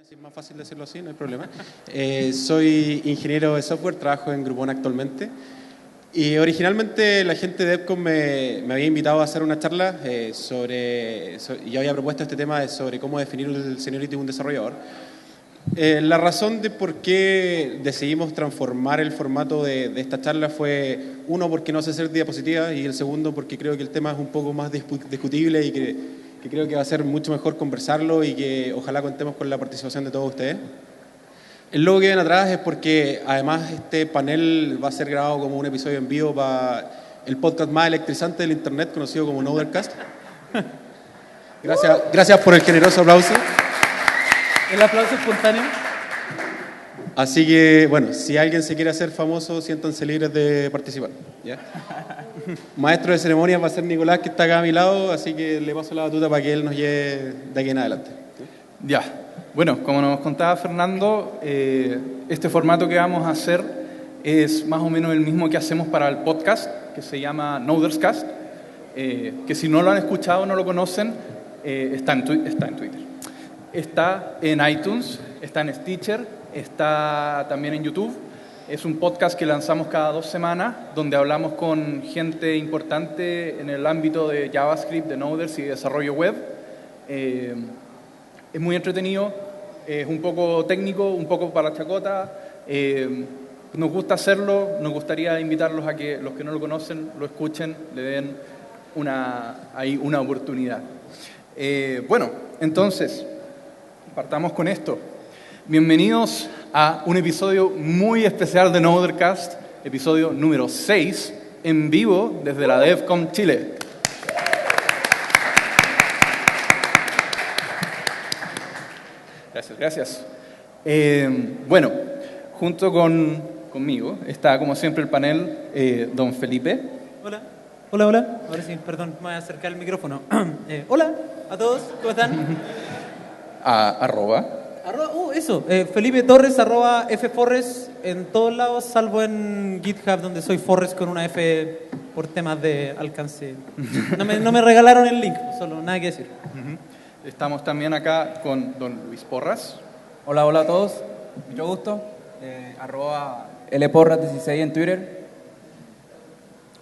Es más fácil decirlo así, no hay problema. Soy ingeniero de software, trabajo en Groupon actualmente. Y originalmente la gente de EPCOM me había invitado a hacer una charla yo había propuesto este tema sobre cómo definir el seniority de un desarrollador. La razón de por qué decidimos transformar el formato de esta charla fue, uno, porque no sé hacer diapositivas, y el segundo, porque creo que el tema es un poco más discutible y que creo que va a ser mucho mejor conversarlo y que ojalá contemos con la participación de todos ustedes. El logo que ven atrás es porque además este panel va a ser grabado como un episodio en vivo para el podcast más electrizante del internet conocido como Nothercast. Gracias por el generoso aplauso. El aplauso espontáneo. Así que, bueno, si alguien se quiere hacer famoso, siéntanse libres de participar, ¿ya? Maestro de ceremonias va a ser Nicolás, que está acá a mi lado, así que le paso la batuta para que él nos lleve de aquí en adelante. Ya. Bueno, como nos contaba Fernando, este formato que vamos a hacer es más o menos el mismo que hacemos para el podcast, que se llama Nothercast, que si no lo han escuchado, no lo conocen, está en Twitter. Está en iTunes, está en Stitcher, está también en YouTube. Es un podcast que lanzamos cada 2 semanas, donde hablamos con gente importante en el ámbito de JavaScript, de Noders y de desarrollo web. Es muy entretenido, es un poco técnico, un poco para la chacota. Nos gusta hacerlo, nos gustaría invitarlos a que los que no lo conocen lo escuchen, le den una oportunidad. Bueno, entonces, partamos con esto. Bienvenidos a un episodio muy especial de Nothercast, episodio número 6, en vivo desde la DevCon Chile. Gracias. Bueno, junto conmigo está, como siempre, el panel, don Felipe. Hola. Ahora sí, perdón, me voy a acercar el micrófono. Hola a todos, ¿cómo están? Felipe Torres, @fforres en todos lados, salvo en GitHub, donde soy Forres con una F por temas de alcance. No me regalaron el link, solo nada que decir. Estamos también acá con don Luis Porras. Hola a todos, mucho gusto. @lporras16 en Twitter.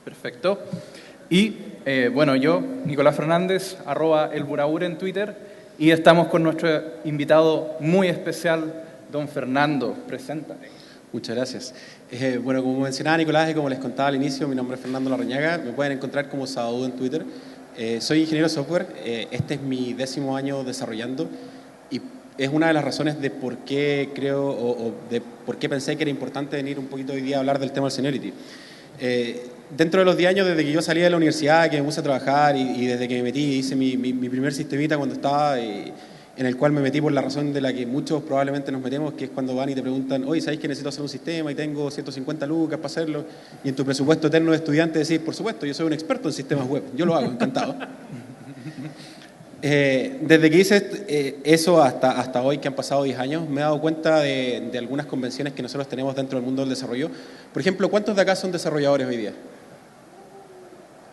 Perfecto. Y bueno, yo, Nicolás Fernández, @elburaur en Twitter. Y estamos con nuestro invitado muy especial, don Fernando. Preséntate. Muchas gracias. Bueno, como mencionaba Nicolás y como les contaba al inicio, mi nombre es Fernando Larrañaga. Me pueden encontrar como Sabadú en Twitter. Soy ingeniero de software. Este es mi 10º año desarrollando y es una de las razones de por qué creo o de por qué pensé que era importante venir un poquito hoy día a hablar del tema del seniority. Dentro de los 10 años desde que yo salí de la universidad, que me puse a trabajar y desde que me metí, hice mi primer sistemita cuando estaba, en el cual me metí por la razón de la que muchos probablemente nos metemos, que es cuando van y te preguntan, oye, ¿sabéis que necesito hacer un sistema y tengo 150 lucas para hacerlo? Y en tu presupuesto eterno de estudiante decís, por supuesto, yo soy un experto en sistemas web, yo lo hago, encantado. Desde que hice eso hasta hoy, que han pasado 10 años, me he dado cuenta de algunas convenciones que nosotros tenemos dentro del mundo del desarrollo. Por ejemplo, ¿cuántos de acá son desarrolladores hoy día?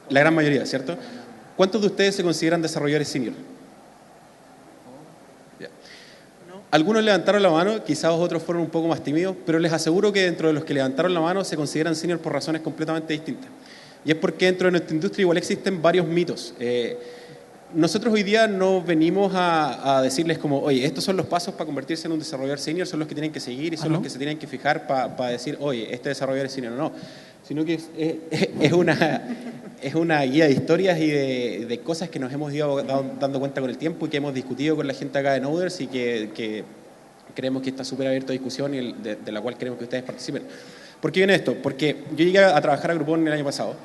La gran mayoría, ¿cierto? ¿Cuántos de ustedes se consideran desarrolladores senior? Yeah. Algunos levantaron la mano, quizás otros fueron un poco más tímidos, pero les aseguro que dentro de los que levantaron la mano se consideran senior por razones completamente distintas. Y es porque dentro de nuestra industria igual existen varios mitos. Nosotros hoy día no venimos a decirles como, oye, estos son los pasos para convertirse en un desarrollador senior, son los que tienen que seguir y son los que se tienen que fijar para decir, oye, este desarrollador es senior o no. Sino que es una guía de historias y de cosas que nos hemos ido dando cuenta con el tiempo y que hemos discutido con la gente acá de Noders y que creemos que está súper abierto a discusión y de la cual queremos que ustedes participen. ¿Por qué viene esto? Porque yo llegué a trabajar a Groupon el año pasado.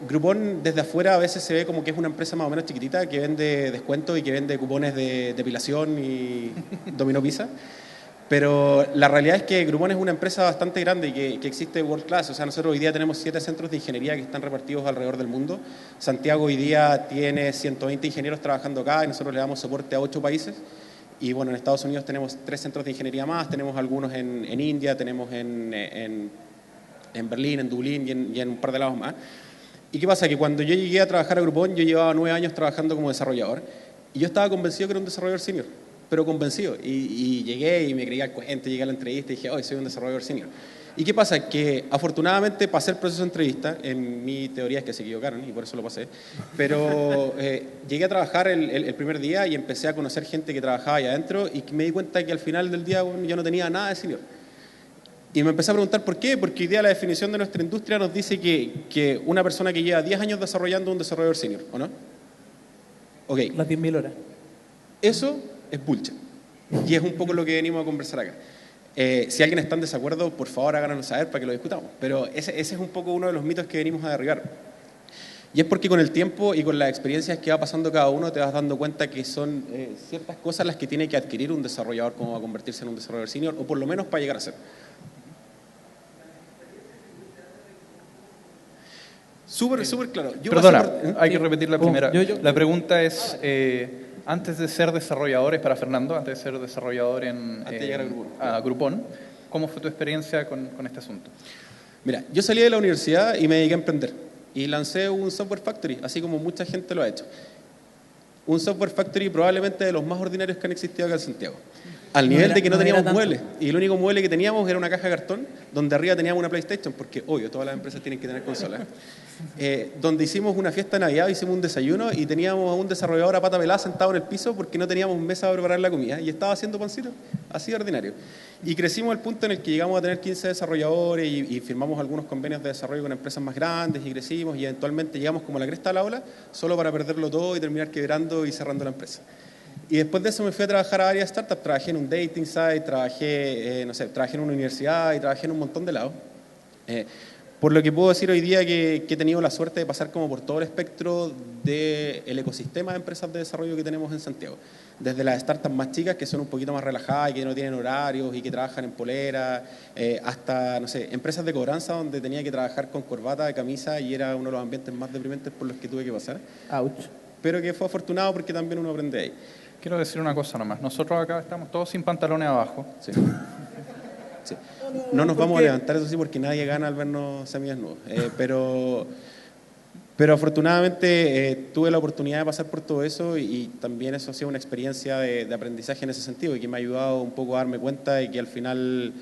Groupon desde afuera a veces se ve como que es una empresa más o menos chiquitita que vende descuentos y que vende cupones de depilación y dominó pizza. Pero la realidad es que Groupon es una empresa bastante grande y que existe world class. O sea, nosotros hoy día tenemos 7 centros de ingeniería que están repartidos alrededor del mundo. Santiago hoy día tiene 120 ingenieros trabajando acá y nosotros le damos soporte a 8 países. Y bueno, en Estados Unidos tenemos 3 centros de ingeniería más, tenemos algunos en India, tenemos en Berlín, en Dublín y en un par de lados más. ¿Y qué pasa? Que cuando yo llegué a trabajar a Groupon, yo llevaba 9 años trabajando como desarrollador y yo estaba convencido que era un desarrollador senior. pero convencido. Y llegué y me creía el cuento, llegué a la entrevista y dije, hoy soy un desarrollador senior. ¿Y qué pasa? Que afortunadamente pasé el proceso de entrevista, en mi teoría es que se equivocaron y por eso lo pasé, pero llegué a trabajar el primer día y empecé a conocer gente que trabajaba allá adentro y me di cuenta que al final del día bueno, yo no tenía nada de senior. Y me empecé a preguntar por qué, porque hoy día la definición de nuestra industria nos dice que una persona que lleva 10 años desarrollando es un desarrollador senior, ¿o no? Ok. Las 10.000 horas. Eso es bullshit. Y es un poco lo que venimos a conversar acá. Si alguien está en desacuerdo, por favor háganos saber para que lo discutamos. Pero ese es un poco uno de los mitos que venimos a derribar. Y es porque con el tiempo y con las experiencias que va pasando cada uno te vas dando cuenta que son ciertas cosas las que tiene que adquirir un desarrollador como va a convertirse en un desarrollador senior, o por lo menos para llegar a ser. Súper claro. Perdona, hay que repetir la ¿Cómo? primera. Yo- La pregunta es, antes de ser desarrolladores, para Fernando, antes de ser desarrollador Antes de llegar a Groupon. Groupon, ¿cómo fue tu experiencia con este asunto? Mira, yo salí de la universidad y me dediqué a emprender. Y lancé un software factory, así como mucha gente lo ha hecho. Un software factory probablemente de los más ordinarios que han existido acá en Santiago. Al nivel de que no teníamos muebles. Y el único mueble que teníamos era una caja de cartón, donde arriba teníamos una PlayStation, porque obvio, todas las empresas tienen que tener consolas. Donde hicimos una fiesta de Navidad, hicimos un desayuno y teníamos a un desarrollador a pata pelada sentado en el piso porque no teníamos mesa para preparar la comida y estaba haciendo pancito, así de ordinario. Y crecimos al punto en el que llegamos a tener 15 desarrolladores y firmamos algunos convenios de desarrollo con empresas más grandes y crecimos y eventualmente llegamos como a la cresta de la ola solo para perderlo todo y terminar quebrando y cerrando la empresa. Y después de eso me fui a trabajar a varias startups, trabajé en un dating site, trabajé en una universidad y trabajé en un montón de lados. Por lo que puedo decir hoy día que he tenido la suerte de pasar como por todo el espectro del ecosistema de empresas de desarrollo que tenemos en Santiago. Desde las startups más chicas, que son un poquito más relajadas y que no tienen horarios y que trabajan en polera, hasta, no sé, empresas de cobranza donde tenía que trabajar con corbata, de camisa y era uno de los ambientes más deprimentes por los que tuve que pasar. Ouch. Pero que fue afortunado porque también uno aprende ahí. Quiero decir una cosa nomás. Nosotros acá estamos todos sin pantalones abajo. Sí. Sí. No nos vamos a levantar, eso sí, porque nadie gana al vernos semidesnudos. Pero afortunadamente tuve la oportunidad de pasar por todo eso y también eso ha sido una experiencia de aprendizaje en ese sentido y que me ha ayudado un poco a darme cuenta de que al final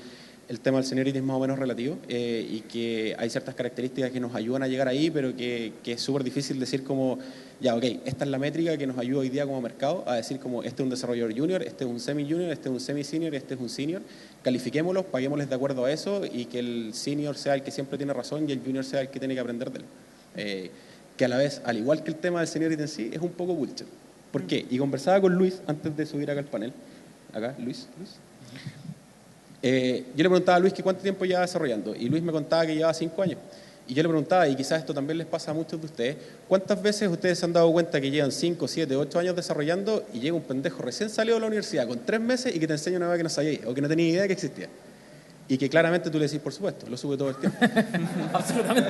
el tema del seniority es más o menos relativo y que hay ciertas características que nos ayudan a llegar ahí, pero que es súper difícil decir como, ya, ok, esta es la métrica que nos ayuda hoy día como mercado a decir como, este es un desarrollador junior, este es un semi-junior, este es un semi-senior, este es un senior, califiquémoslos, paguémosles de acuerdo a eso y que el senior sea el que siempre tiene razón y el junior sea el que tiene que aprender de él. Que a la vez, al igual que el tema del seniority en sí, es un poco bullshit. ¿Por qué? Y conversaba con Luis antes de subir acá al panel. Acá, Luis. Yo le preguntaba a Luis que cuánto tiempo lleva desarrollando y Luis me contaba que llevaba 5 años. Y yo le preguntaba, y quizás esto también les pasa a muchos de ustedes, ¿cuántas veces ustedes se han dado cuenta que llevan 5, 7, 8 años desarrollando y llega un pendejo recién salido de la universidad con 3 meses y que te enseña una cosa que no sabías o que no tenías idea que existía? Y que claramente tú le decís, por supuesto, lo sube todo el tiempo. Absolutamente.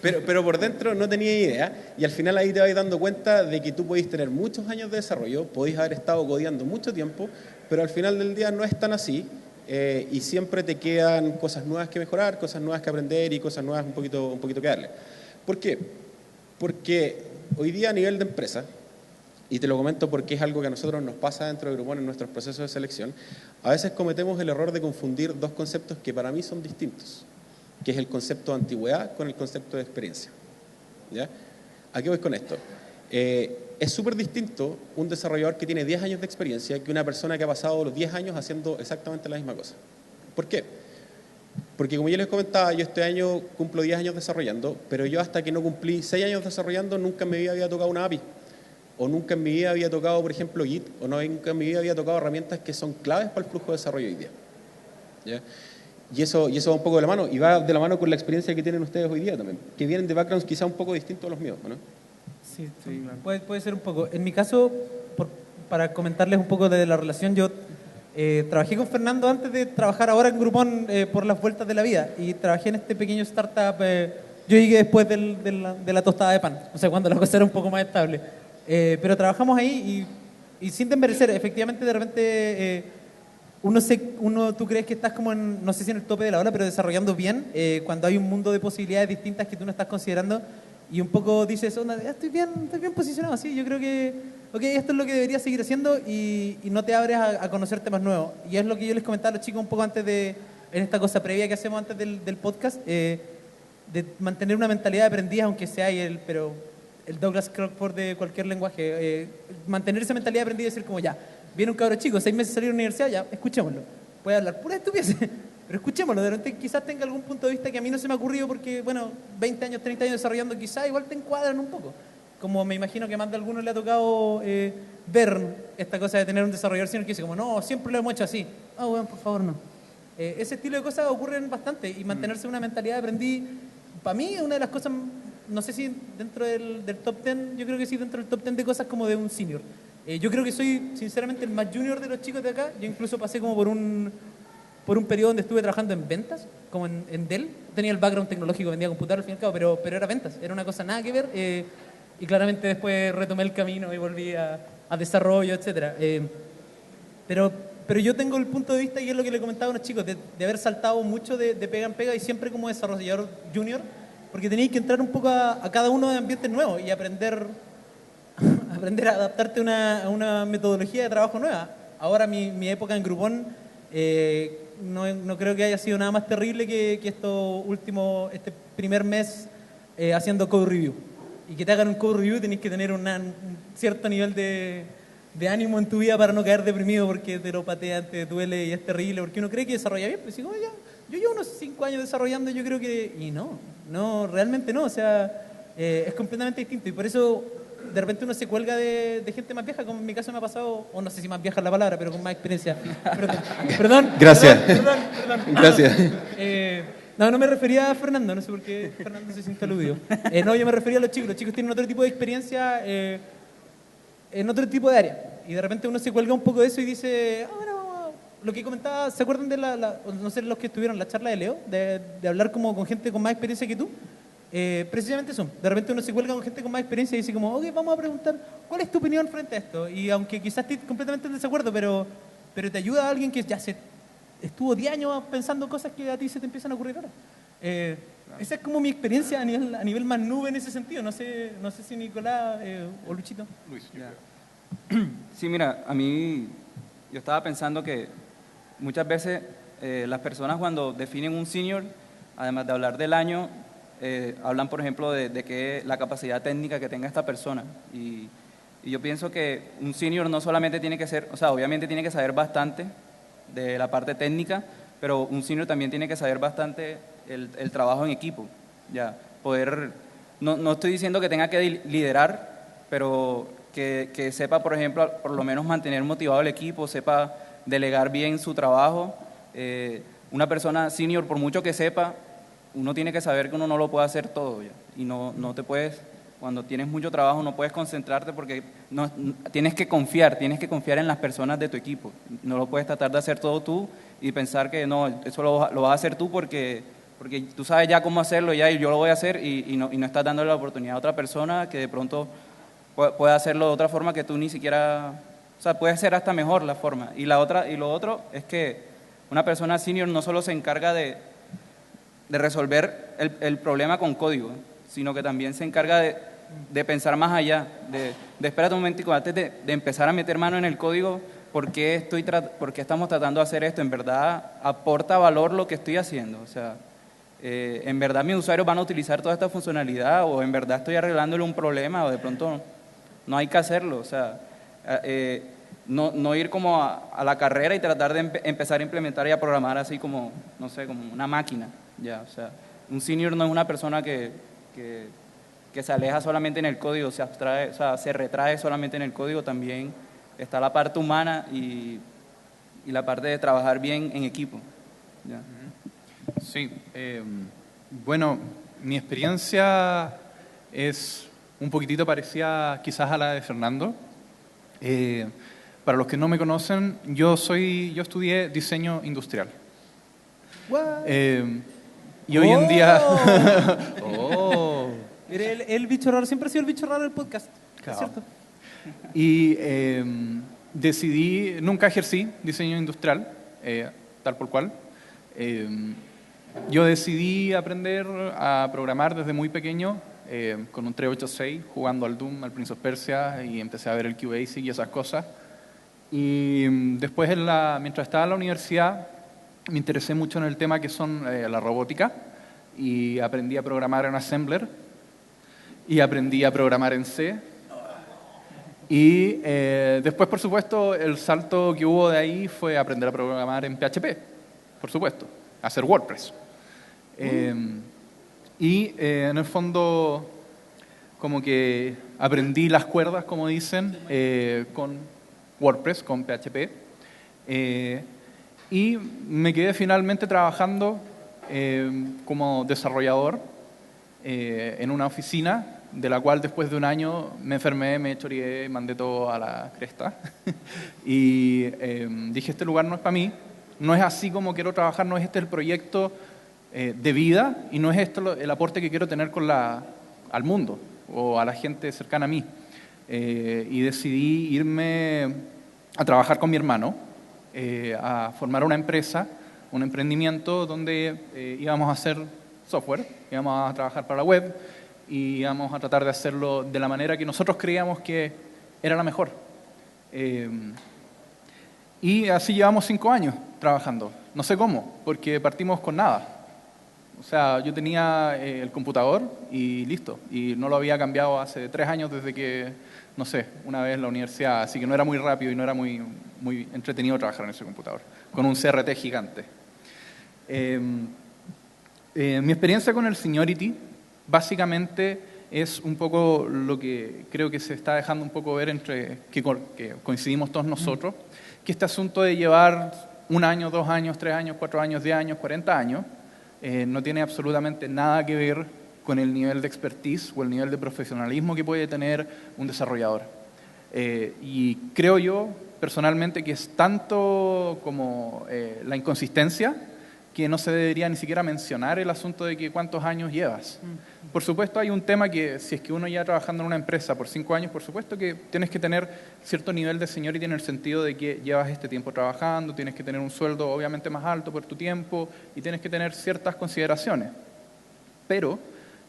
Pero por dentro no tenía idea y al final ahí te vas dando cuenta de que tú podés tener muchos años de desarrollo, podés haber estado codeando mucho tiempo, pero al final del día no es tan así y siempre te quedan cosas nuevas que mejorar, cosas nuevas que aprender y cosas nuevas un poquito que darle. ¿Por qué? Porque hoy día a nivel de empresa, y te lo comento porque es algo que a nosotros nos pasa dentro de Groupon en nuestros procesos de selección, a veces cometemos el error de confundir dos conceptos que para mí son distintos, que es el concepto de antigüedad con el concepto de experiencia. ¿Ya? ¿A qué voy con esto? Es súper distinto un desarrollador que tiene 10 años de experiencia que una persona que ha pasado los 10 años haciendo exactamente la misma cosa. ¿Por qué? Porque como yo les comentaba, yo este año cumplo 10 años desarrollando, pero yo hasta que no cumplí 6 años desarrollando nunca en mi vida había tocado una API. O nunca en mi vida había tocado, por ejemplo, Git, o nunca en mi vida había tocado herramientas que son claves para el flujo de desarrollo hoy día. ¿Ya? Y eso va un poco de la mano, y va de la mano con la experiencia que tienen ustedes hoy día también, que vienen de backgrounds quizá un poco distintos a los míos, ¿no? Sí, puede ser un poco. En mi caso, para comentarles un poco de la relación, yo trabajé con Fernando antes de trabajar ahora en Groupon por las vueltas de la vida, y trabajé en este pequeño startup. Yo llegué después de la tostada de pan, o sea, cuando la cosa era un poco más estable. Pero trabajamos ahí y sin desmerecer, efectivamente de repente tú crees que estás como no sé si en el tope de la ola, pero desarrollando bien, cuando hay un mundo de posibilidades distintas que tú no estás considerando, y un poco dices, onda, estoy bien posicionado, sí, yo creo que, ok, esto es lo que debería seguir haciendo y no te abres a conocer temas nuevos. Y es lo que yo les comentaba a los chicos un poco antes en esta cosa previa que hacemos antes del podcast, de mantener una mentalidad de aprendiz, aunque sea el Douglas Crockford de cualquier lenguaje, mantener esa mentalidad de aprendiz y decir como ya, viene un cabro chico, 6 meses de salir a la universidad, ya, escuchémoslo. Puede hablar pura estupidez, pero escuchémoslo. De repente quizás tenga algún punto de vista que a mí no se me ha ocurrido porque, bueno, 20 años, 30 años desarrollando, quizás igual te encuadran un poco. Como me imagino que más de algunos le ha tocado ver esta cosa de tener un desarrollador senior que dice como, no, siempre lo hemos hecho así. Ah, bueno, por favor, no. Ese estilo de cosas ocurren bastante y mantenerse una mentalidad de aprendiz, para mí es una de las cosas, no sé si dentro del top 10, yo creo que sí, dentro del top 10 de cosas como de un senior. Yo creo que soy sinceramente el más junior de los chicos de acá. Yo incluso pasé como por un periodo donde estuve trabajando en ventas, como en Dell. Tenía el background tecnológico, vendía computador al fin y al cabo, pero era ventas, era una cosa nada que ver. Y claramente después retomé el camino y volví a desarrollo, etcétera. Pero yo tengo el punto de vista, y es lo que le comentaba a unos chicos, de haber saltado mucho de pega en pega y siempre como desarrollador junior, porque tenéis que entrar un poco a cada uno de ambientes nuevos y aprender a adaptarte a una metodología de trabajo nueva. Ahora mi época en Groupon no creo que haya sido nada más terrible que este primer mes haciendo code review. Y que te hagan un code review tenés que tener un cierto nivel de ánimo en tu vida para no caer deprimido porque te lo patean, te duele y es terrible, porque uno cree que desarrolla bien, pues digo, ya, yo llevo unos 5 años desarrollando, yo creo que... Y no, realmente no, o sea, es completamente distinto y por eso de repente uno se cuelga de gente más vieja, como en mi caso me ha pasado, o no sé si más vieja es la palabra, pero con más experiencia. Perdón. Gracias. Perdón. Gracias. No me refería a Fernando, no sé por qué Fernando se siente aludido. No, yo me refería a los chicos tienen otro tipo de experiencia en otro tipo de área. Y de repente uno se cuelga un poco de eso y dice, bueno, lo que comentaba, ¿se acuerdan de no sé, los que estuvieron en la charla de Leo? De hablar como con gente con más experiencia que tú. Precisamente eso, de repente uno se cuelga con gente con más experiencia y dice como, ok, vamos a preguntar, ¿cuál es tu opinión frente a esto? Y aunque quizás estés completamente en desacuerdo, pero te ayuda a alguien que ya estuvo 10 años pensando cosas que a ti se te empiezan a ocurrir ahora. Esa es como mi experiencia a nivel más nube en ese sentido. No sé si Nicolás o Luchito. Luis, yo creo. Sí, mira, a mí yo estaba pensando que muchas veces las personas cuando definen un senior, además de hablar del año, hablan, por ejemplo, de que la capacidad técnica que tenga esta persona. Y yo pienso que un senior no solamente tiene que ser, o sea, obviamente tiene que saber bastante de la parte técnica, pero un senior también tiene que saber bastante el trabajo en equipo. Ya, poder, no estoy diciendo que tenga que liderar, pero que sepa, por ejemplo, por lo menos mantener motivado el equipo, sepa delegar bien su trabajo. Una persona senior, por mucho que sepa, uno tiene que saber que uno no lo puede hacer todo ya. Y no te puedes, cuando tienes mucho trabajo no puedes concentrarte porque tienes que confiar en las personas de tu equipo. No lo puedes tratar de hacer todo tú y pensar que no, eso lo vas a hacer tú porque tú sabes ya cómo hacerlo ya y yo lo voy a hacer y no estás dándole la oportunidad a otra persona que de pronto puede hacerlo de otra forma que tú ni siquiera, o sea, puede ser hasta mejor la forma. Y lo otro es que una persona senior no solo se encarga de resolver el problema con código, sino que también se encarga de pensar más allá, de espérate un momentico, antes de empezar a meter mano en el código, ¿por qué estamos tratando de hacer esto? ¿En verdad aporta valor lo que estoy haciendo? O sea, ¿en verdad mis usuarios van a utilizar toda esta funcionalidad? ¿O en verdad estoy arreglándole un problema? ¿O de pronto no hay que hacerlo? O sea, no ir como a la carrera y tratar de empezar a implementar y a programar así como, no sé, como una máquina. Ya, o sea, un senior no es una persona que se aleja solamente en el código, se abstrae, o sea, se retrae solamente en el código, también está la parte humana y la parte de trabajar bien en equipo. ¿Ya? Sí, bueno, mi experiencia es un poquitito parecida quizás a la de Fernando. Para los que no me conocen, yo estudié diseño industrial. Y hoy en día... Mire, el bicho raro, siempre ha sido el bicho raro del podcast, claro. ¿Es cierto? Y nunca ejercí diseño industrial, tal por cual. Yo decidí aprender a programar desde muy pequeño con un 386 jugando al Doom, al Prince of Persia, y empecé a ver el QBasic y esas cosas. Y después, mientras estaba en la universidad, me interesé mucho en el tema que son la robótica, y aprendí a programar en Assembler, y aprendí a programar en C. Y después, por supuesto, el salto que hubo de ahí fue aprender a programar en PHP, por supuesto, hacer WordPress. Y en el fondo, como que aprendí las cuerdas, como dicen, con WordPress, con PHP. Y me quedé finalmente trabajando como desarrollador en una oficina, de la cual después de un año me enfermé, me choreé, mandé todo a la cresta. Y dije, este lugar no es para mí, no es así como quiero trabajar, no es este el proyecto de vida, y no es esto el aporte que quiero tener al mundo o a la gente cercana a mí. Y decidí irme a trabajar con mi hermano, a formar una empresa, un emprendimiento donde íbamos a hacer software, íbamos a trabajar para la web, y íbamos a tratar de hacerlo de la manera que nosotros creíamos que era la mejor. Y así llevamos 5 años trabajando. No sé cómo, porque partimos con nada. O sea, yo tenía el computador y listo. Y no lo había cambiado hace 3 años desde que, no sé, una vez en la universidad. Así que no era muy rápido y no era muy entretenido trabajar en ese computador, con un CRT gigante. Mi experiencia con el Seniority básicamente es un poco lo que creo que se está dejando un poco ver que coincidimos todos nosotros, que este asunto de llevar 1 año, 2 años, 3 años, 4 años, 10 años, 40 años, no tiene absolutamente nada que ver con el nivel de expertise o el nivel de profesionalismo que puede tener un desarrollador. Y creo yo personalmente que es tanto como la inconsistencia, que no se debería ni siquiera mencionar el asunto de que cuántos años llevas. Por supuesto, hay un tema que si es que uno ya trabajando en una empresa por 5 años, por supuesto que tienes que tener cierto nivel de seniority en el sentido de que llevas este tiempo trabajando, tienes que tener un sueldo obviamente más alto por tu tiempo y tienes que tener ciertas consideraciones. Pero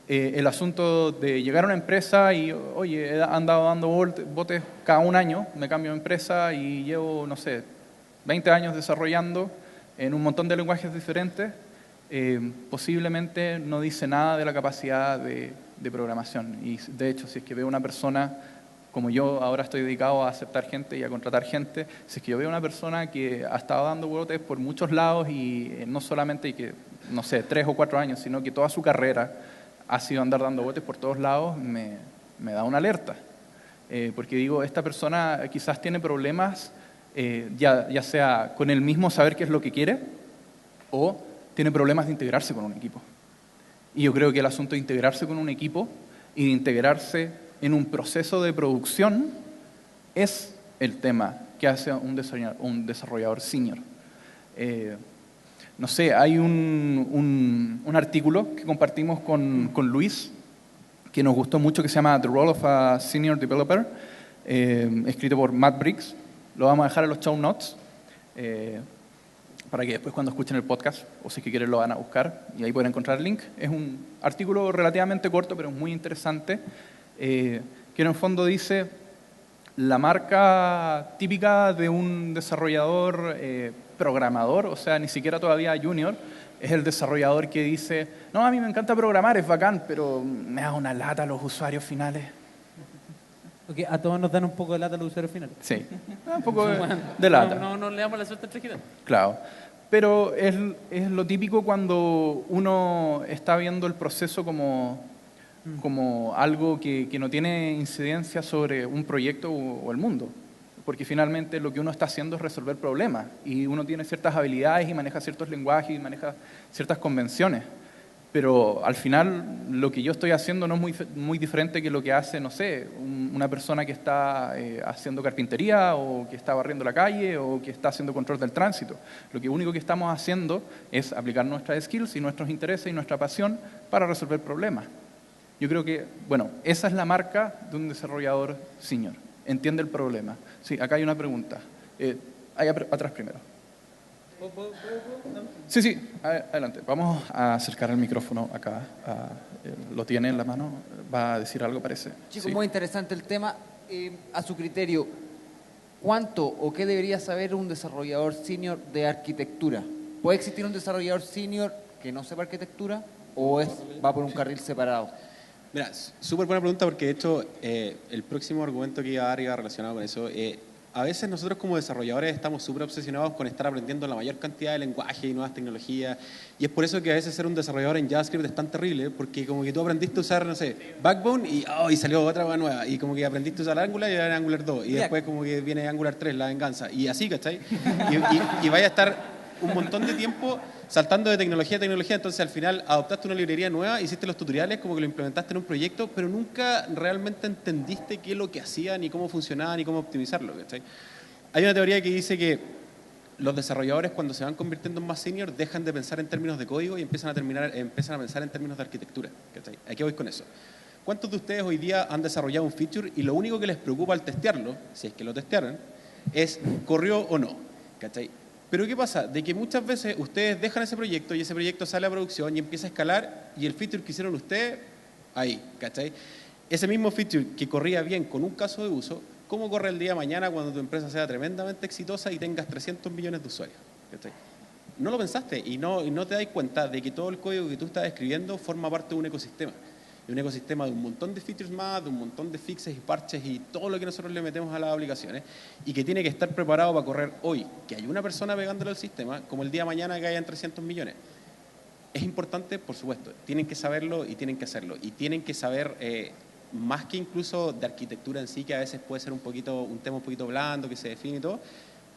el asunto de llegar a una empresa y, oye, he andado dando botes cada 1 año, me cambio de empresa y llevo, no sé, 20 años desarrollando en un montón de lenguajes diferentes, posiblemente no dice nada de la capacidad de programación. Y de hecho, si es que veo una persona, como yo ahora estoy dedicado a aceptar gente y a contratar gente, si es que yo veo una persona que ha estado dando botes por muchos lados y no solamente que, no sé, 3 o 4 años, sino que toda su carrera ha sido andar dando botes por todos lados, me da una alerta. Porque digo, esta persona quizás tiene problemas ya sea con él mismo saber qué es lo que quiere o tiene problemas de integrarse con un equipo. Y yo creo que el asunto de integrarse con un equipo y de integrarse en un proceso de producción es el tema que hace un desarrollador senior. No sé, hay un artículo que compartimos con Luis que nos gustó mucho, que se llama The Role of a Senior Developer, escrito por Matt Briggs. Lo vamos a dejar en los show notes para que después cuando escuchen el podcast, o si es que quieren lo van a buscar y ahí pueden encontrar el link. Es un artículo relativamente corto, pero muy interesante, que en el fondo dice la marca típica de un desarrollador programador, o sea, ni siquiera todavía junior, es el desarrollador que dice, no, a mí me encanta programar, es bacán, pero me da una lata los usuarios finales. Okay, a todos nos dan un poco de lata los usuarios finales. Sí, un poco de lata. No le damos la suerte al trajidor. Claro, pero es lo típico cuando uno está viendo el proceso como algo que no tiene incidencia sobre un proyecto o el mundo. Porque finalmente lo que uno está haciendo es resolver problemas y uno tiene ciertas habilidades y maneja ciertos lenguajes y maneja ciertas convenciones. Pero al final lo que yo estoy haciendo no es muy diferente que lo que hace, no sé, una persona que está haciendo carpintería o que está barriendo la calle o que está haciendo control del tránsito. Lo único que estamos haciendo es aplicar nuestras skills y nuestros intereses y nuestra pasión para resolver problemas. Yo creo que, bueno, esa es la marca de un desarrollador senior. Entiende el problema. Sí, acá hay una pregunta. Ahí atrás primero. Sí, adelante. Vamos a acercar el micrófono acá. Lo tiene en la mano. Va a decir algo, parece. Chicos, Sí. muy interesante el tema. A su criterio, ¿cuánto o qué debería saber un desarrollador senior de arquitectura? ¿Puede existir un desarrollador senior que no sepa arquitectura o va por un carril separado? Mira, súper buena pregunta porque de hecho el próximo argumento que iba a dar iba relacionado con eso. A veces nosotros como desarrolladores estamos súper obsesionados con estar aprendiendo la mayor cantidad de lenguajes y nuevas tecnologías y es por eso que a veces ser un desarrollador en JavaScript es tan terrible porque como que tú aprendiste a usar, no sé, Backbone y salió otra cosa nueva y como que aprendiste a usar Angular y era Angular 2 y después como que viene Angular 3, la venganza y así, ¿cachai? Y vaya a estar un montón de tiempo saltando de tecnología a tecnología, entonces al final adoptaste una librería nueva, hiciste los tutoriales, como que lo implementaste en un proyecto, pero nunca realmente entendiste qué es lo que hacía, ni cómo funcionaba, ni cómo optimizarlo, ¿cachai? Hay una teoría que dice que los desarrolladores cuando se van convirtiendo en más senior dejan de pensar en términos de código y empiezan a pensar en términos de arquitectura, ¿cachai? ¿A qué voy con eso? ¿Cuántos de ustedes hoy día han desarrollado un feature y lo único que les preocupa al testearlo, si es que lo testearon, es corrió o no, ¿cachai? Pero ¿qué pasa? De que muchas veces ustedes dejan ese proyecto y ese proyecto sale a producción y empieza a escalar y el feature que hicieron ustedes, ahí, ¿cachai? Ese mismo feature que corría bien con un caso de uso, ¿cómo corre el día de mañana cuando tu empresa sea tremendamente exitosa y tengas 300 millones de usuarios? ¿Cachai? No lo pensaste y no te das cuenta de que todo el código que tú estás escribiendo forma parte de un ecosistema. De un ecosistema de un montón de features más, de un montón de fixes y parches y todo lo que nosotros le metemos a las aplicaciones y que tiene que estar preparado para correr hoy. Que hay una persona pegándole al sistema, como el día de mañana que hayan 300 millones. Es importante, por supuesto. Tienen que saberlo y tienen que hacerlo. Y tienen que saber, más que incluso de arquitectura en sí, que a veces puede ser un tema un poquito blando, que se define y todo,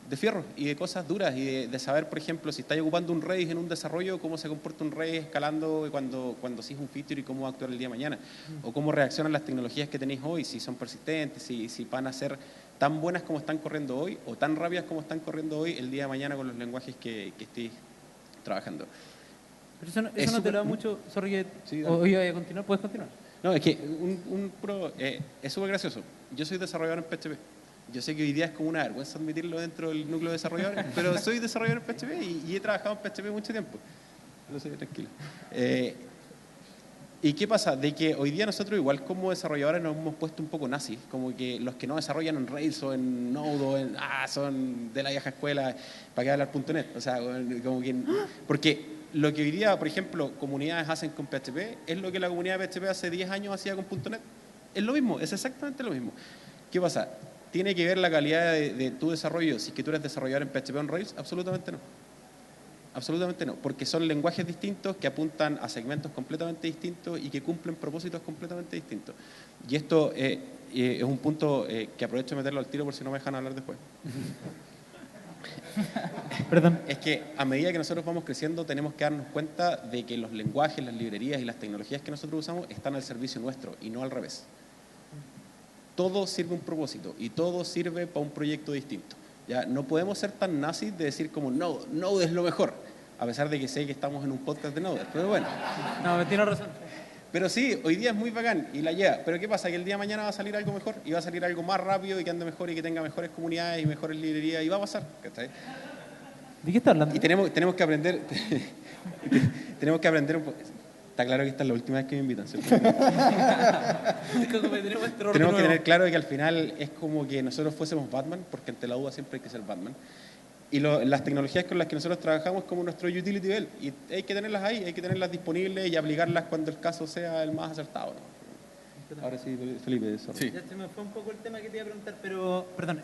de fierro y de cosas duras y de saber, por ejemplo, si estáis ocupando un Redis en un desarrollo, cómo se comporta un Redis escalando cuando sí es un feature y cómo va a actuar el día de mañana. O cómo reaccionan las tecnologías que tenéis hoy, si son persistentes, si van a ser tan buenas como están corriendo hoy o tan rápidas como están corriendo hoy el día de mañana con los lenguajes que estéis trabajando. Pero eso no te lo da mucho. Sorry, que Sí, hoy voy a continuar. ¿Puedes continuar? No, es que es súper gracioso. Yo soy desarrollador en PHP. Yo sé que hoy día es como una vergüenza admitirlo dentro del núcleo de desarrolladores, pero soy desarrollador en PHP y he trabajado en PHP mucho tiempo. Lo sé, tranquilo. ¿Y qué pasa? De que hoy día nosotros igual como desarrolladores nos hemos puesto un poco nazis, como que los que no desarrollan en Rails o en Node o son de la vieja escuela, ¿para qué hablar .NET? O sea, como que... Porque lo que hoy día, por ejemplo, comunidades hacen con PHP es lo que la comunidad de PHP hace 10 años hacía con .NET. Es lo mismo, es exactamente lo mismo. ¿Qué pasa? ¿Tiene que ver la calidad de tu desarrollo si es que tú eres desarrollador en PHP o en Rails? Absolutamente no. Absolutamente no, porque son lenguajes distintos que apuntan a segmentos completamente distintos y que cumplen propósitos completamente distintos. Y esto es un punto que aprovecho de meterlo al tiro por si no me dejan hablar después. Perdón. Es que a medida que nosotros vamos creciendo tenemos que darnos cuenta de que los lenguajes, las librerías y las tecnologías que nosotros usamos están al servicio nuestro y no al revés. Todo sirve un propósito y todo sirve para un proyecto distinto. ¿Ya? No podemos ser tan nazis de decir como Node es lo mejor, a pesar de que sé que estamos en un podcast de Node, pero bueno. No, tienes razón. Pero sí, hoy día es muy bacán y la lleva. Pero ¿qué pasa? Que el día de mañana va a salir algo mejor y va a salir algo más rápido y que ande mejor y que tenga mejores comunidades y mejores librerías y va a pasar, ¿cachai? ¿De qué estás hablando? Y tenemos que aprender tenemos que aprender un poco. Está claro que esta es la última vez que me invitan, ¿cierto? Tenemos que tener claro que al final es como que nosotros fuésemos Batman, porque ante la duda siempre hay que ser Batman. Y las tecnologías con las que nosotros trabajamos como nuestro utility belt. Y hay que tenerlas ahí, hay que tenerlas disponibles y aplicarlas cuando el caso sea el más acertado, ¿no? Ahora sí, Felipe. Sí. Ya se me fue un poco el tema que te iba a preguntar, pero, perdón,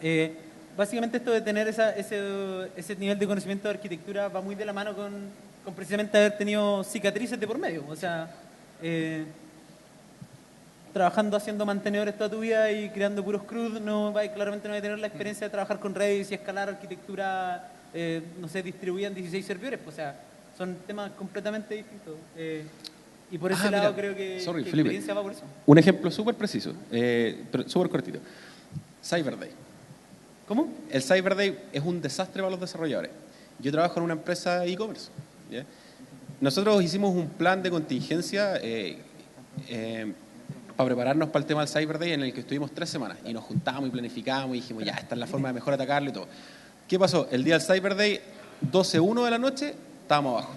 básicamente esto de tener ese nivel de conocimiento de arquitectura va muy de la mano con precisamente haber tenido cicatrices de por medio. O sea, trabajando haciendo mantenedores toda tu vida y creando puros CRUD, claramente no vas a tener la experiencia de trabajar con Redis y escalar arquitectura, no sé, distribuida en 16 servidores. O sea, son temas completamente distintos. Y por ese lado creo que la experiencia va por eso. Un ejemplo súper preciso, pero súper cortito. Cyber Day. ¿Cómo? El Cyber Day es un desastre para los desarrolladores. Yo trabajo en una empresa de e-commerce. ¿Ya? Nosotros hicimos un plan de contingencia para prepararnos para el tema del Cyber Day en el que estuvimos 3 semanas y nos juntamos y planificamos y dijimos, ya, esta es la forma de mejor atacarlo y todo. ¿Qué pasó? El día del Cyber Day 12:01 de la noche, estábamos abajo.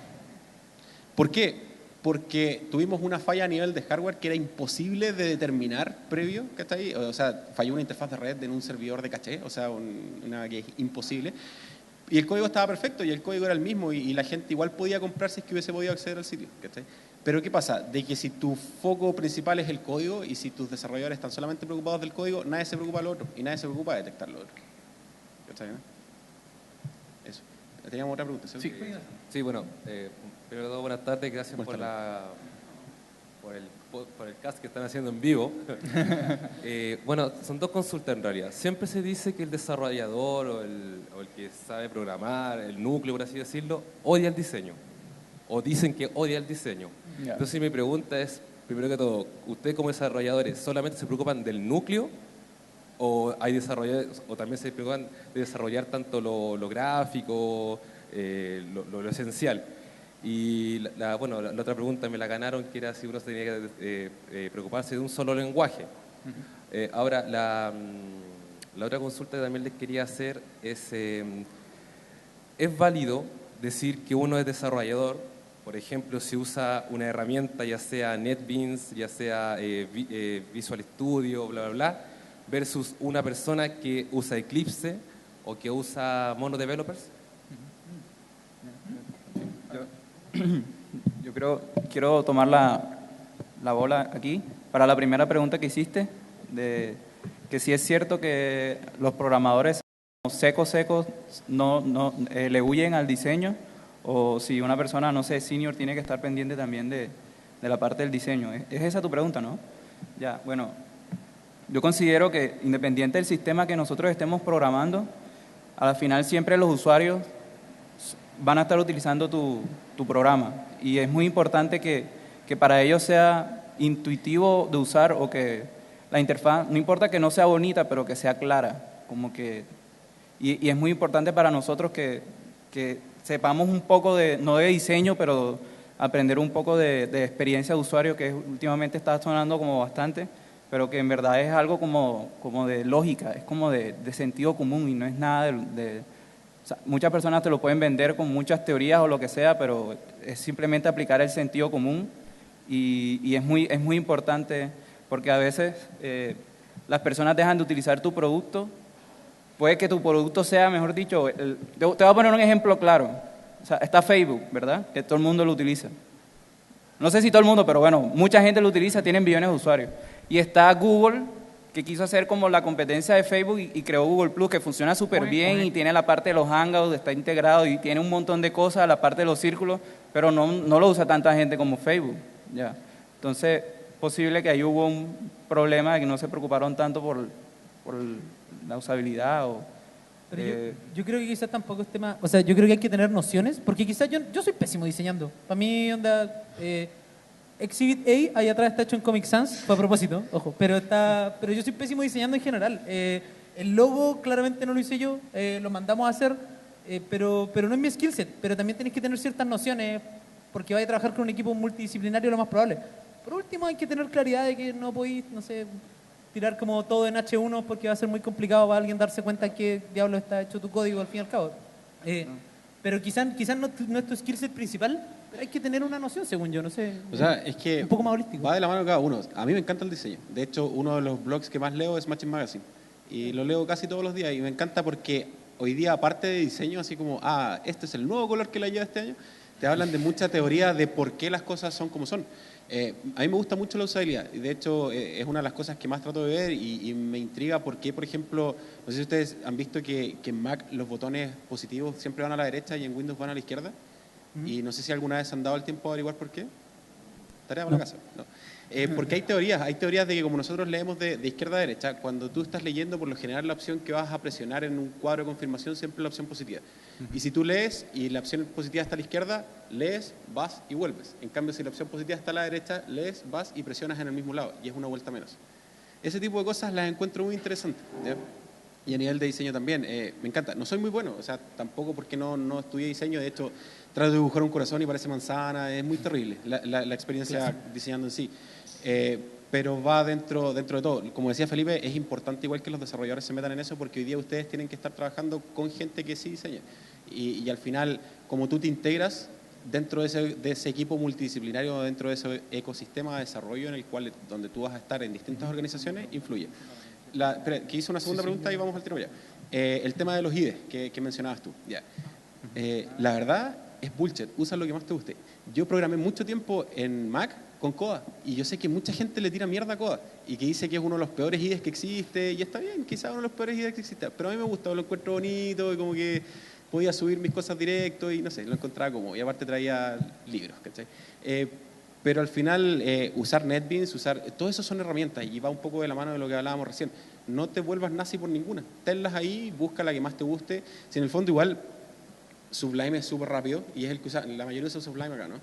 ¿Por qué? Porque tuvimos una falla a nivel de hardware que era imposible de determinar previo, ¿cachai? O sea, falló una interfaz de red en un servidor de caché, o sea, una que es imposible. Y el código estaba perfecto y el código era el mismo y la gente igual podía comprar si es que hubiese podido acceder al sitio, ¿cachai? Pero ¿qué pasa? De que si tu foco principal es el código y si tus desarrolladores están solamente preocupados del código, nadie se preocupa de lo otro y nadie se preocupa de detectar lo otro. ¿Cachai? Eso. Teníamos otra pregunta, ¿cierto? Sí, bueno, primero de todo, buenas tardes, gracias por el cast que están haciendo en vivo. Bueno, son dos consultas en realidad. Siempre se dice que el desarrollador o el que sabe programar, el núcleo, por así decirlo, odia el diseño. O dicen que odia el diseño. Ya. Entonces mi pregunta es, primero que todo, ¿ustedes como desarrolladores solamente se preocupan del núcleo? ¿O hay desarrolladores, o también se preocupan de desarrollar tanto lo gráfico, lo esencial? Y la otra pregunta me la ganaron, que era si uno tenía que preocuparse de un solo lenguaje. Ahora, la otra consulta que también les quería hacer es válido decir que uno es desarrollador? Por ejemplo, si usa una herramienta, ya sea NetBeans, ya sea Visual Studio, bla, bla, bla, versus una persona que usa Eclipse o que usa Mono Developers. Yo quiero tomar la bola aquí para la primera pregunta que hiciste, de que si es cierto que los programadores secos no le huyen al diseño, o si una persona, no sé, senior, tiene que estar pendiente también de la parte del diseño. ¿Es esa tu pregunta, no? Ya, bueno, yo considero que independiente del sistema que nosotros estemos programando, al final siempre los usuarios van a estar utilizando tu programa, y es muy importante que para ellos sea intuitivo de usar, o que la interfaz, no importa que no sea bonita, pero que sea clara, como que, y es muy importante para nosotros que sepamos un poco no de diseño, pero aprender un poco de experiencia de usuario, que últimamente está sonando como bastante, pero que en verdad es algo como de lógica, es como de sentido común, y no es nada o sea, muchas personas te lo pueden vender con muchas teorías o lo que sea, pero es simplemente aplicar el sentido común, y es muy importante, porque a veces las personas dejan de utilizar tu producto. Puede que tu producto sea, mejor dicho, te voy a poner un ejemplo claro. O sea, está Facebook, ¿verdad? Que todo el mundo lo utiliza. No sé si todo el mundo, pero bueno, mucha gente lo utiliza, tienen billones de usuarios. Y está Google, que quiso hacer como la competencia de Facebook y creó Google Plus, que funciona súper bien y tiene la parte de los Hangouts, está integrado y tiene un montón de cosas, la parte de los círculos, pero no lo usa tanta gente como Facebook. Ya. Entonces, posible que ahí hubo un problema de que no se preocuparon tanto por la usabilidad Pero yo creo que quizás tampoco es tema, o sea, yo creo que hay que tener nociones, porque quizás yo soy pésimo diseñando. Para mí, Exhibit A, ahí atrás está hecho en Comic Sans, fue a propósito, ojo, pero yo soy pésimo diseñando en general. El logo claramente no lo hice yo, lo mandamos a hacer, pero no es mi skill set, pero también tenés que tener ciertas nociones, porque vais a trabajar con un equipo multidisciplinario lo más probable. Por último, hay que tener claridad de que no podéis, no sé, tirar como todo en H1, porque va a ser muy complicado para alguien darse cuenta qué diablo está hecho tu código al fin y al cabo. Pero quizás no es tu skill set principal, pero hay que tener una noción, según yo, no sé. O sea, es que un poco más holístico. va de la mano cada uno. A mí me encanta el diseño. De hecho, uno de los blogs que más leo es Matching Magazine. Y lo leo casi todos los días. Y me encanta porque hoy día, aparte de diseño, así como, este es el nuevo color que la lleva este año, te hablan de mucha teoría de por qué las cosas son como son. A mí me gusta mucho la usabilidad. Y de hecho, es una de las cosas que más trato de ver y me intriga por qué, por ejemplo, no sé si ustedes han visto que en Mac los botones positivos siempre van a la derecha y en Windows van a la izquierda. Y no sé si alguna vez han dado el tiempo a averiguar por qué. Tarea para la casa. No. Porque hay teorías de que como nosotros leemos de izquierda a derecha, cuando tú estás leyendo, por lo general la opción que vas a presionar en un cuadro de confirmación siempre es la opción positiva. Y si tú lees y la opción positiva está a la izquierda, lees, vas y vuelves. En cambio, si la opción positiva está a la derecha, lees, vas y presionas en el mismo lado, y es una vuelta menos. Ese tipo de cosas las encuentro muy interesantes, ¿ya? Y a nivel de diseño también, me encanta. No soy muy bueno, o sea, tampoco porque no estudié diseño. De hecho, trato de dibujar un corazón y parece manzana. Es muy terrible la experiencia diseñando en sí. Pero va dentro de todo. Como decía Felipe, es importante igual que los desarrolladores se metan en eso, porque hoy día ustedes tienen que estar trabajando con gente que sí diseña. Y al final, como tú te integras dentro de ese equipo multidisciplinario, dentro de ese ecosistema de desarrollo en el cual, donde tú vas a estar en distintas organizaciones, influye. Espera, que hice una segunda pregunta y vamos al tiro ya. El tema de los IDEs que mencionabas tú. Ya. La verdad es bullshit, usa lo que más te guste. Yo programé mucho tiempo en Mac con Coda y yo sé que mucha gente le tira mierda a Coda y que dice que es uno de los peores IDEs que existe y está bien, quizás uno de los peores IDEs que existe, pero a mí me gusta, lo encuentro bonito y como que podía subir mis cosas directo y no sé, lo encontraba cómodo y aparte traía libros, ¿cachai? Pero al final usar NetBeans, todo eso son herramientas y va un poco de la mano de lo que hablábamos recién. No te vuelvas nazi por ninguna, tenlas ahí, busca la que más te guste. Si en el fondo igual Sublime es súper rápido y es el que usa, la mayoría usa Sublime acá, ¿no?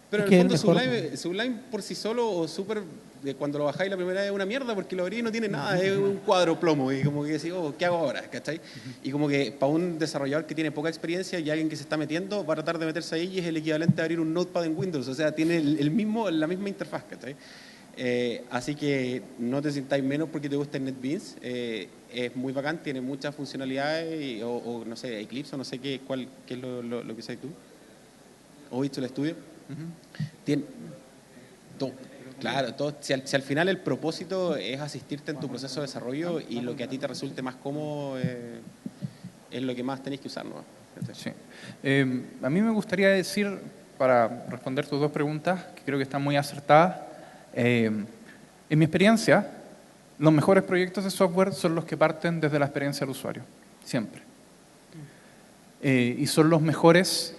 Pero en el fondo Sublime por sí solo o Super, cuando lo bajáis la primera vez es una mierda porque lo abrí y no tiene nada, es un cuadro plomo y como que decís, ¿qué hago ahora? ¿Cachai? Y como que para un desarrollador que tiene poca experiencia y alguien que se está metiendo, va a tratar de meterse ahí y es el equivalente a abrir un Notepad en Windows, o sea, tiene la misma interfaz, ¿cachai? Así que no te sintáis menos porque te gusta NetBeans, es muy bacán, tiene muchas funcionalidades o no sé, Eclipse o no sé qué es lo que sabes tú, o Visual Studio. Tiene todo, claro, todo, si al final el propósito es asistirte en tu proceso de desarrollo y lo que a ti te resulte más cómodo es lo que más tenéis que usar, ¿no? Sí. A mí me gustaría decir, para responder tus dos preguntas, que creo que están muy acertadas, en mi experiencia, los mejores proyectos de software son los que parten desde la experiencia del usuario, siempre. Y son los mejores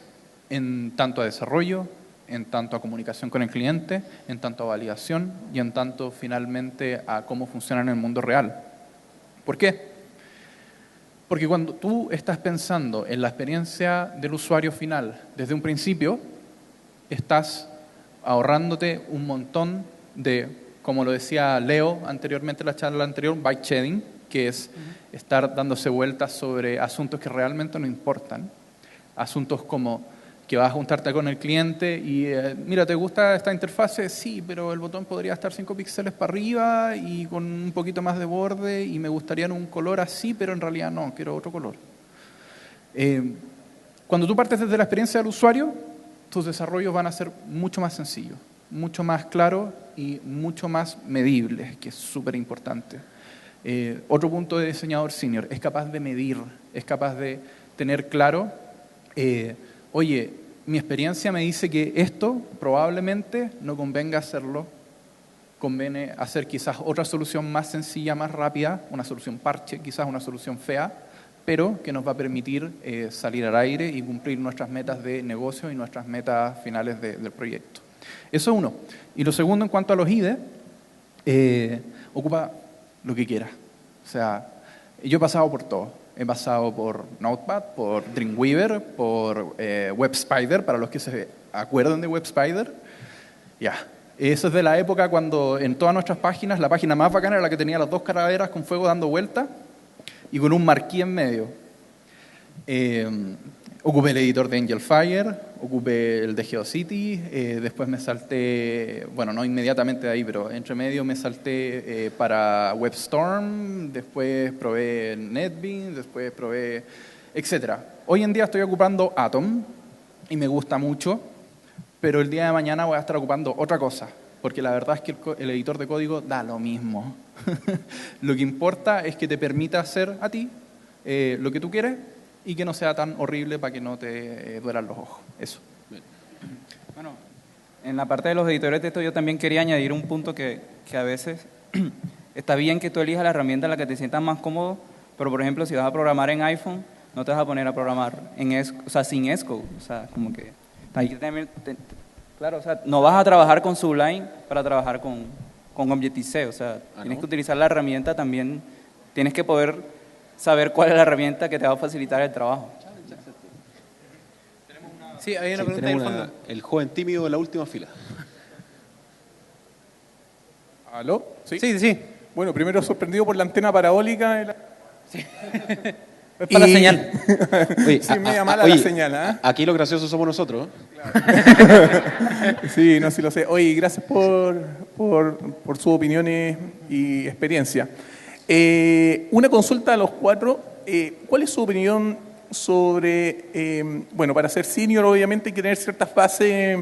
en tanto a desarrollo, en tanto a comunicación con el cliente, en tanto a validación y en tanto finalmente a cómo funciona en el mundo real. ¿Por qué? Porque cuando tú estás pensando en la experiencia del usuario final desde un principio, estás ahorrándote un montón de, como lo decía Leo anteriormente en la charla anterior, byte shedding, que es estar dándose vueltas sobre asuntos que realmente no importan. Asuntos como que vas a juntarte con el cliente y, mira, ¿te gusta esta interfase? Sí, pero el botón podría estar 5 píxeles para arriba y con un poquito más de borde y me gustaría en un color así, pero en realidad no, quiero otro color. Cuando tú partes desde la experiencia del usuario, tus desarrollos van a ser mucho más sencillos, mucho más claros y mucho más medibles, que es súper importante. Otro punto de diseñador senior, es capaz de medir, es capaz de tener claro, oye, mi experiencia me dice que esto probablemente no convenga hacerlo, conviene hacer quizás otra solución más sencilla, más rápida, una solución parche, quizás una solución fea, pero que nos va a permitir salir al aire y cumplir nuestras metas de negocio y nuestras metas finales del proyecto. Eso es uno. Y lo segundo, en cuanto a los IDE, ocupa lo que quieras. O sea, yo he pasado por todo. He pasado por Notepad, por Dreamweaver, por WebSpider, para los que se acuerdan de WebSpider. Ya. Eso es de la época cuando en todas nuestras páginas, la página más bacana era la que tenía las dos calaveras con fuego dando vueltas y con un marquí en medio. Ocupé el editor de Angelfire, ocupé el de GeoCity, después me salté, bueno, no inmediatamente de ahí, pero entre medio me salté para WebStorm, después probé NetBeans, después probé, etc. Hoy en día estoy ocupando Atom y me gusta mucho, pero el día de mañana voy a estar ocupando otra cosa, porque la verdad es que el editor de código da lo mismo. Lo que importa es que te permita hacer a ti lo que tú quieres y que no sea tan horrible para que no te duelan los ojos. Eso. Bueno, en la parte de los editores de texto yo también quería añadir un punto que a veces está bien que tú elijas la herramienta en la que te sientas más cómodo, pero por ejemplo si vas a programar en iPhone, no te vas a poner a programar sin Xcode. O sea, como que ahí también claro, o sea, no vas a trabajar con Sublime para trabajar con Objective-C. O sea, tienes que utilizar la herramienta también, tienes que poder saber cuál es la herramienta que te va a facilitar el trabajo. Sí, hay una pregunta ahí al fondo. El joven tímido de la última fila. ¿Aló? Sí. Bueno, primero sorprendido por la antena parabólica. Sí. Es para la señal. Oye, sí, media mala la señal, ¿eh? Aquí lo gracioso somos nosotros. Sí, no, sí lo sé. Oye, gracias por sus opiniones y experiencia. Una consulta a los cuatro. ¿Cuál es su opinión sobre, bueno, para ser senior obviamente hay que tener ciertas bases,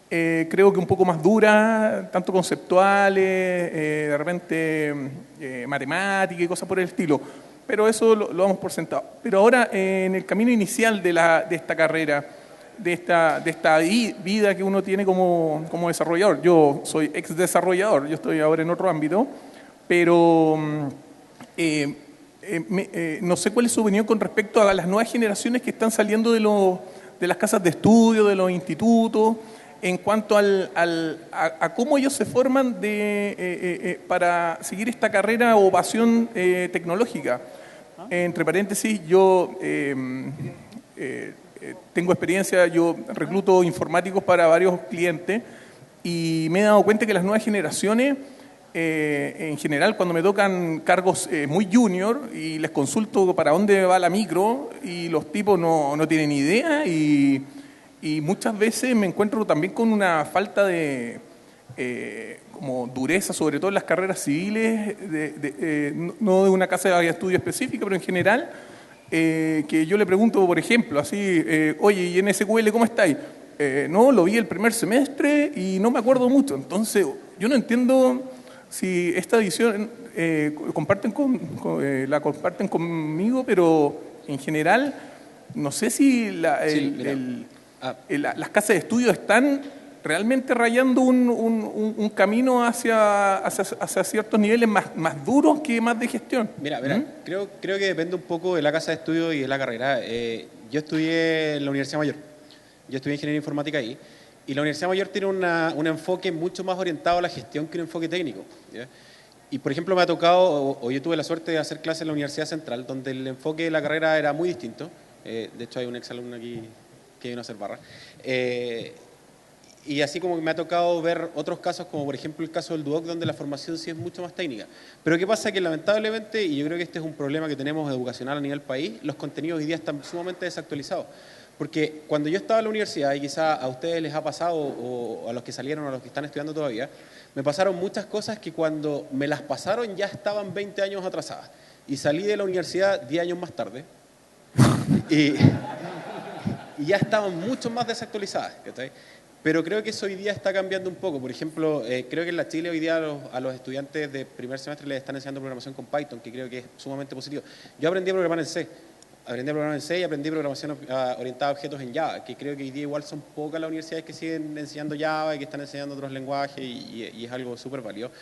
creo que un poco más duras, tanto conceptuales, de repente matemáticas y cosas por el estilo. Pero eso lo damos por sentado. Pero ahora, en el camino inicial de esta carrera, de esta vida que uno tiene como desarrollador. Yo soy ex desarrollador, yo estoy ahora en otro ámbito, pero no sé cuál es su opinión con respecto a las nuevas generaciones que están saliendo de las casas de estudio, de los institutos, en cuanto a cómo ellos se forman para seguir esta carrera o pasión tecnológica. Entre paréntesis, yo tengo experiencia, yo recluto informáticos para varios clientes y me he dado cuenta que las nuevas generaciones, en general, cuando me tocan cargos muy junior y les consulto para dónde va la micro y los tipos no tienen idea y muchas veces me encuentro también con una falta de como dureza, sobre todo en las carreras civiles, no de una casa de estudio específica, pero en general, que yo le pregunto, por ejemplo, así, oye, ¿y en SQL cómo estáis? No, lo vi el primer semestre y no me acuerdo mucho. Entonces, yo no entiendo si esta visión la comparten conmigo, pero en general, no sé si las casas de estudio están realmente rayando un camino hacia ciertos niveles más duros que más de gestión. Mira, creo que depende un poco de la casa de estudio y de la carrera. Yo estudié en la Universidad Mayor. Yo estudié Ingeniería Informática ahí. Y la Universidad Mayor tiene un enfoque mucho más orientado a la gestión que un enfoque técnico, ¿ya? Y, por ejemplo, me ha tocado, o yo tuve la suerte de hacer clases en la Universidad Central, donde el enfoque de la carrera era muy distinto. De hecho, hay un exalumno aquí que vino a hacer barra. Y así como que me ha tocado ver otros casos, como por ejemplo el caso del Duoc, donde la formación sí es mucho más técnica. Pero ¿qué pasa? Que lamentablemente, y yo creo que este es un problema que tenemos educacional a nivel país, los contenidos hoy día están sumamente desactualizados. Porque cuando yo estaba en la universidad, y quizá a ustedes les ha pasado, o a los que salieron, o a los que están estudiando todavía, me pasaron muchas cosas que cuando me las pasaron ya estaban 20 años atrasadas. Y salí de la universidad 10 años más tarde, y ya estaban mucho más desactualizadas, ¿cachai? Pero creo que eso hoy día está cambiando un poco. Por ejemplo, creo que en la Chile hoy día a los estudiantes de primer semestre les están enseñando programación con Python, que creo que es sumamente positivo. Yo aprendí a programar en C. Y aprendí programación orientada a objetos en Java, que creo que hoy día igual son pocas las universidades que siguen enseñando Java y que están enseñando otros lenguajes y es algo súper valioso.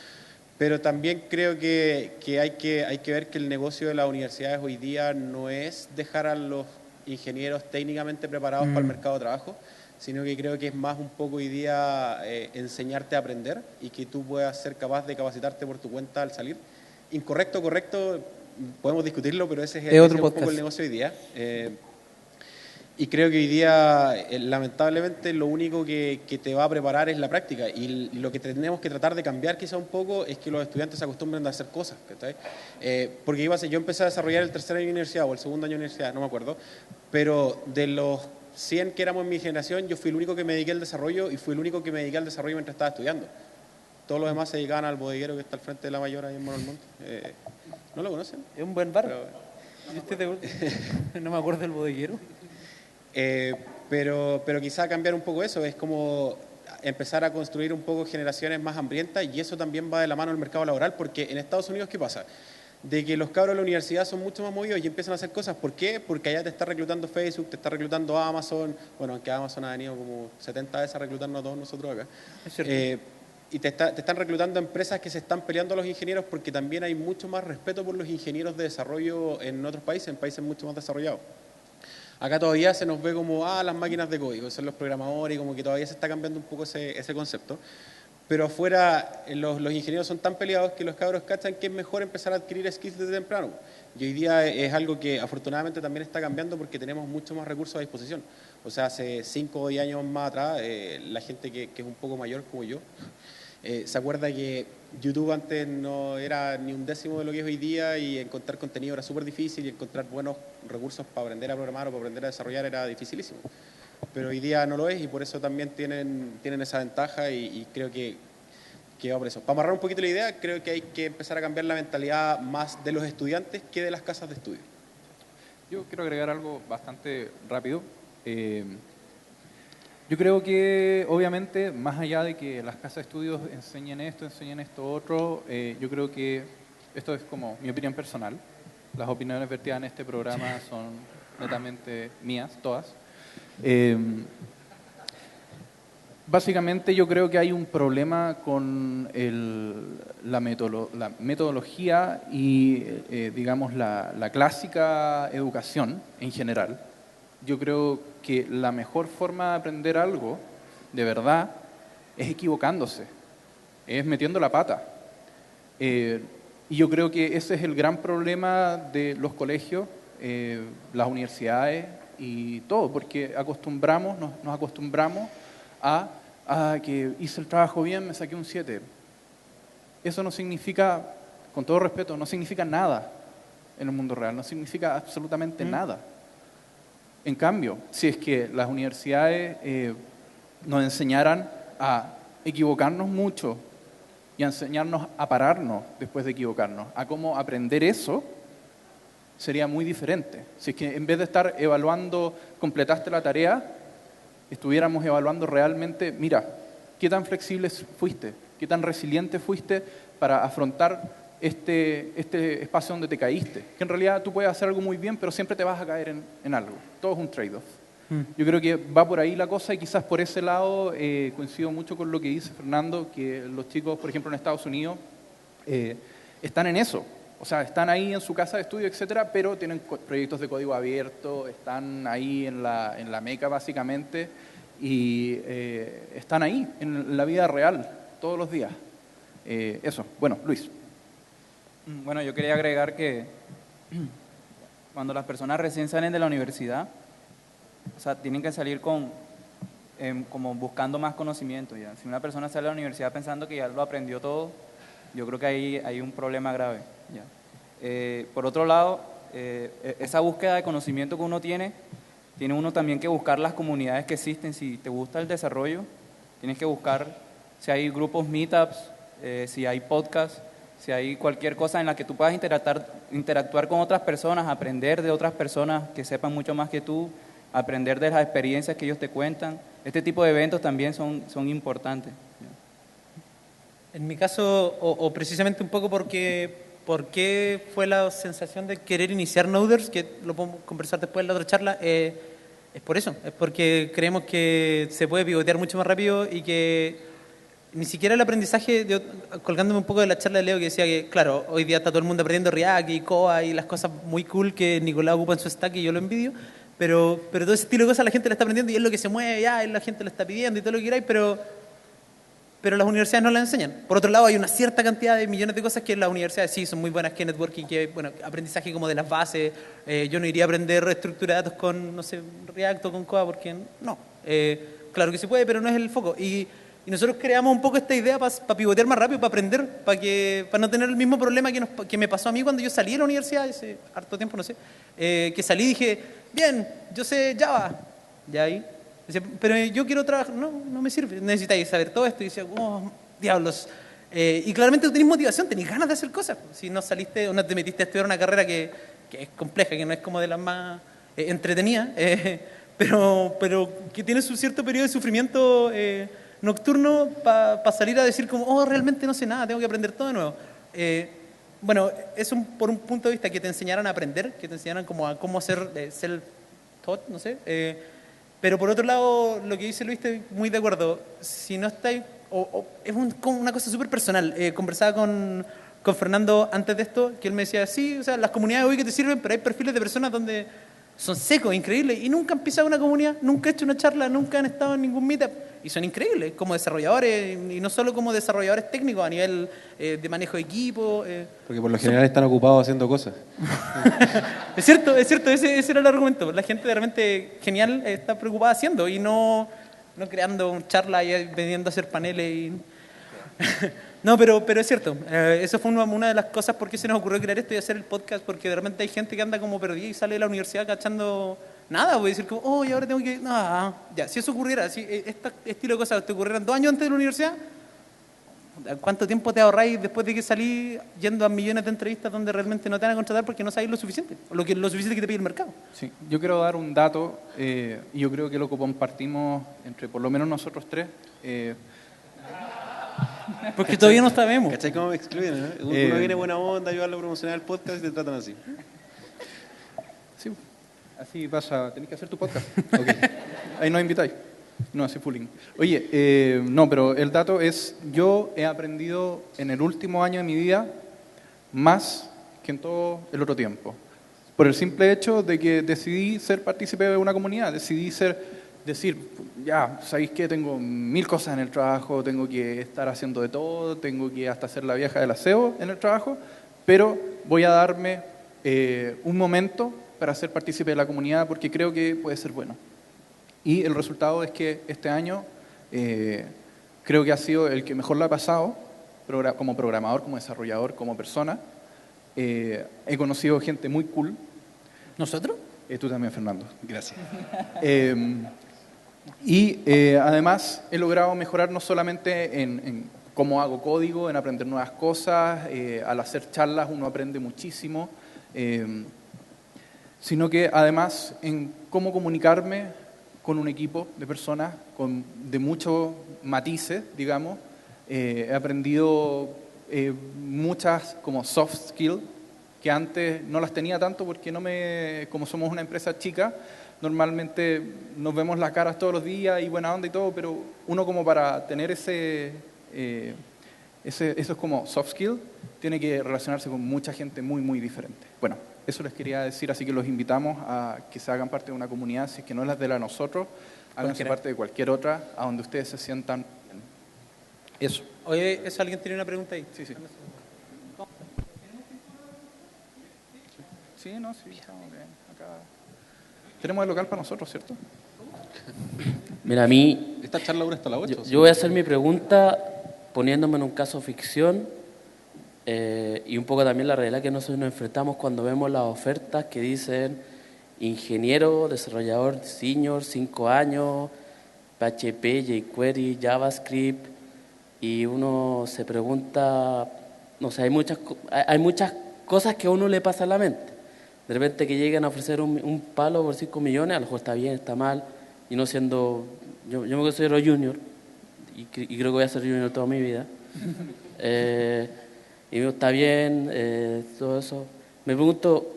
Pero también creo que hay que ver que el negocio de las universidades hoy día no es dejar a los ingenieros técnicamente preparados para el mercado de trabajo, sino que creo que es más un poco hoy día enseñarte a aprender y que tú puedas ser capaz de capacitarte por tu cuenta al salir. Incorrecto, correcto, podemos discutirlo, pero ese es un poco el negocio hoy día. Y creo que hoy día, lamentablemente, lo único que te va a preparar es la práctica. Y lo que tenemos que tratar de cambiar quizá un poco es que los estudiantes se acostumbren a hacer cosas. Porque yo empecé a desarrollar el tercer año de universidad o el segundo año de universidad, no me acuerdo, pero de los 100 que éramos en mi generación, yo fui el único que me dediqué al desarrollo y fui el único que me dediqué al desarrollo mientras estaba estudiando. Todos los demás se dedicaban al bodeguero que está al frente de la Mayor ahí en Monalmonte. ¿No lo conocen? Es un buen bar. No me acuerdo del bodeguero. Pero quizá cambiar un poco eso, es como empezar a construir un poco generaciones más hambrientas y eso también va de la mano al mercado laboral, porque en Estados Unidos, ¿qué pasa? De que los cabros de la universidad son mucho más movidos y empiezan a hacer cosas. ¿Por qué? Porque allá te está reclutando Facebook, te está reclutando Amazon, bueno, aunque Amazon ha venido como 70 veces a reclutarnos a todos nosotros acá. Y te están reclutando empresas que se están peleando a los ingenieros porque también hay mucho más respeto por los ingenieros de desarrollo en otros países, en países mucho más desarrollados. Acá todavía se nos ve como, las máquinas de código, son los programadores, y como que todavía se está cambiando un poco ese concepto. Pero afuera los ingenieros son tan peleados que los cabros cachan que es mejor empezar a adquirir skills desde temprano. Y hoy día es algo que afortunadamente también está cambiando porque tenemos mucho más recursos a disposición. O sea, hace 5 o 10 años más atrás, la gente que es un poco mayor como yo, se acuerda que YouTube antes no era ni un décimo de lo que es hoy día y encontrar contenido era súper difícil y encontrar buenos recursos para aprender a programar o para aprender a desarrollar era dificilísimo. Pero hoy día no lo es y por eso también tienen esa ventaja y creo que va por eso. Para amarrar un poquito la idea, creo que hay que empezar a cambiar la mentalidad más de los estudiantes que de las casas de estudio. Yo quiero agregar algo bastante rápido. Yo creo que, obviamente, más allá de que las casas de estudios enseñen esto otro, yo creo que esto es como mi opinión personal. Las opiniones vertidas en este programa son netamente mías, todas. Básicamente yo creo que hay un problema con la metodología y, digamos, la clásica educación en general. Yo creo que la mejor forma de aprender algo, de verdad, es equivocándose, es metiendo la pata. Y yo creo que ese es el gran problema de los colegios, las universidades y todo, porque nos acostumbramos a que hice el trabajo bien, me saqué un 7. Eso no significa, con todo respeto, no significa nada en el mundo real, no significa absolutamente nada. En cambio, si es que las universidades nos enseñaran a equivocarnos mucho y a enseñarnos a pararnos después de equivocarnos, a cómo aprender eso, sería muy diferente. Si es que en vez de estar evaluando, completaste la tarea, estuviéramos evaluando realmente, mira, qué tan flexible fuiste, qué tan resiliente fuiste para afrontar este espacio donde te caíste. Que en realidad tú puedes hacer algo muy bien, pero siempre te vas a caer en algo. Todo es un trade-off. Yo creo que va por ahí la cosa y quizás por ese lado coincido mucho con lo que dice Fernando, que los chicos, por ejemplo, en Estados Unidos, están en eso. O sea, están ahí en su casa de estudio, etcétera, pero tienen proyectos de código abierto, están ahí en la meca básicamente y están ahí en la vida real todos los días. Eso. Bueno, Luis. Bueno, yo quería agregar que cuando las personas recién salen de la universidad, o sea, tienen que salir como buscando más conocimiento. ¿Ya? Si una persona sale de la universidad pensando que ya lo aprendió todo, yo creo que ahí hay un problema grave. ¿Ya? Por otro lado, esa búsqueda de conocimiento que uno tiene uno también que buscar las comunidades que existen. Si te gusta el desarrollo, tienes que buscar si hay grupos meetups, si hay podcasts, si hay cualquier cosa en la que tú puedas interactuar con otras personas, aprender de otras personas que sepan mucho más que tú, aprender de las experiencias que ellos te cuentan. Este tipo de eventos también son importantes. En mi caso, o precisamente un poco ¿por qué fue la sensación de querer iniciar Noders? Que lo podemos conversar después en la otra charla. Es por eso, es porque creemos que se puede pivotear mucho más rápido y que ni siquiera el aprendizaje, colgándome un poco de la charla de Leo que decía que, claro, hoy día está todo el mundo aprendiendo React y Koa y las cosas muy cool que Nicolás ocupa en su stack y yo lo envidio, pero todo ese estilo de cosas la gente la está aprendiendo y es lo que se mueve ya, y la gente lo está pidiendo y todo lo que queráis, pero las universidades no las enseñan. Por otro lado, hay una cierta cantidad de millones de cosas que las universidades sí son muy buenas, que networking, que bueno, aprendizaje como de las bases. Yo no iría a aprender estructura de datos con, no sé, React o con Koa, porque no. Claro que se puede, pero no es el foco. Y nosotros creamos un poco esta idea para pivotear más rápido, para aprender, para no tener el mismo problema que me pasó a mí cuando yo salí de la universidad, hace harto tiempo, no sé, que salí y dije, bien, yo sé Java, ya ahí. Decía, pero yo quiero trabajar, no me sirve, necesitáis saber todo esto. Y decía, oh, diablos. Y claramente tú tenés motivación, tenés ganas de hacer cosas. Si no saliste o no te metiste a estudiar una carrera que es compleja, que no es como de las más entretenidas, pero que tiene su cierto periodo de sufrimiento nocturno para salir a decir como, oh, realmente no sé nada, tengo que aprender todo de nuevo. Bueno, es por un punto de vista que te enseñaran a aprender, que te enseñaran como a cómo hacer self-taught, no sé. Pero por otro lado, lo que dice Luis, estoy muy de acuerdo. Si no estáis, es una cosa súper personal. Conversaba con Fernando antes de esto, que él me decía, sí, o sea, las comunidades hoy que te sirven, pero hay perfiles de personas donde son secos, increíbles, y nunca han pisado una comunidad, nunca han hecho una charla, nunca han estado en ningún meetup, y son increíbles como desarrolladores, y no solo como desarrolladores técnicos a nivel de manejo de equipo. Porque por lo general están ocupados haciendo cosas. Es cierto, ese era el argumento. La gente realmente genial está preocupada haciendo y no creando charlas y veniendo a hacer paneles. No, pero es cierto. Eso fue una de las cosas por qué se nos ocurrió crear esto y hacer el podcast, porque de repente hay gente que anda como perdida y sale de la universidad cachando nada. Voy a decir como, oh, y ahora tengo que... Ya, si eso ocurriera, si este estilo de cosas te ocurrieran 2 años antes de la universidad, ¿Cuánto tiempo te ahorráis después de que salís yendo a millones de entrevistas donde realmente no te van a contratar porque no sabéis lo suficiente? O lo suficiente que te pide el mercado. Sí, yo quiero dar un dato, y yo creo que lo compartimos entre por lo menos nosotros tres. Porque todavía no sabemos. ¿Cachai cómo me excluyen? Uno viene buena onda, ayudarlo a promocionar el podcast y te tratan así. Sí, así pasa, tenés que hacer tu podcast. Okay. Ahí nos invitáis. No, así bullying. Oye, no, pero el dato es, yo he aprendido en el último año de mi vida más que en todo el otro tiempo. Por el simple hecho de que decidí ser partícipe de una comunidad, decidí decir, ya, ¿sabéis qué? Tengo 1000 cosas en el trabajo, tengo que estar haciendo de todo, tengo que hasta hacer la vieja del aseo en el trabajo, pero voy a darme un momento para ser partícipe de la comunidad porque creo que puede ser bueno. Y el resultado es que este año creo que ha sido el que mejor lo ha pasado, como programador, como desarrollador, como persona. He conocido gente muy cool. ¿Nosotros? Tú también, Fernando. Gracias. Además he logrado mejorar no solamente en cómo hago código, en aprender nuevas cosas, al hacer charlas uno aprende muchísimo, sino que además en cómo comunicarme con un equipo de personas de muchos matices, digamos. He aprendido muchas como soft skills que antes no las tenía tanto porque como somos una empresa chica, normalmente nos vemos las caras todos los días y buena onda y todo, pero uno como para tener esos como soft skills tiene que relacionarse con mucha gente muy, muy diferente. Bueno, eso les quería decir, así que los invitamos a que se hagan parte de una comunidad, si es que no es la de la nosotros, háganse parte de cualquier otra, a donde ustedes se sientan bien. Eso. Oye, ¿eso alguien tiene una pregunta ahí? Sí. Sí, no, sí, estamos bien. Acá tenemos el local para nosotros, ¿cierto? Mira, a mí, Esta charla dura hasta las 8. yo voy a hacer mi pregunta poniéndome en un caso ficción y un poco también la realidad que nosotros nos enfrentamos cuando vemos las ofertas que dicen ingeniero, desarrollador senior, 5 años, PHP, jQuery, JavaScript, y uno se pregunta, no sé, hay muchas cosas que a uno le pasa a la mente. De repente que lleguen a ofrecer un palo por 5 millones, a lo mejor está bien, está mal, y no siendo, yo me considero junior, y creo que voy a ser junior toda mi vida. Y digo, está bien, todo eso. Me pregunto,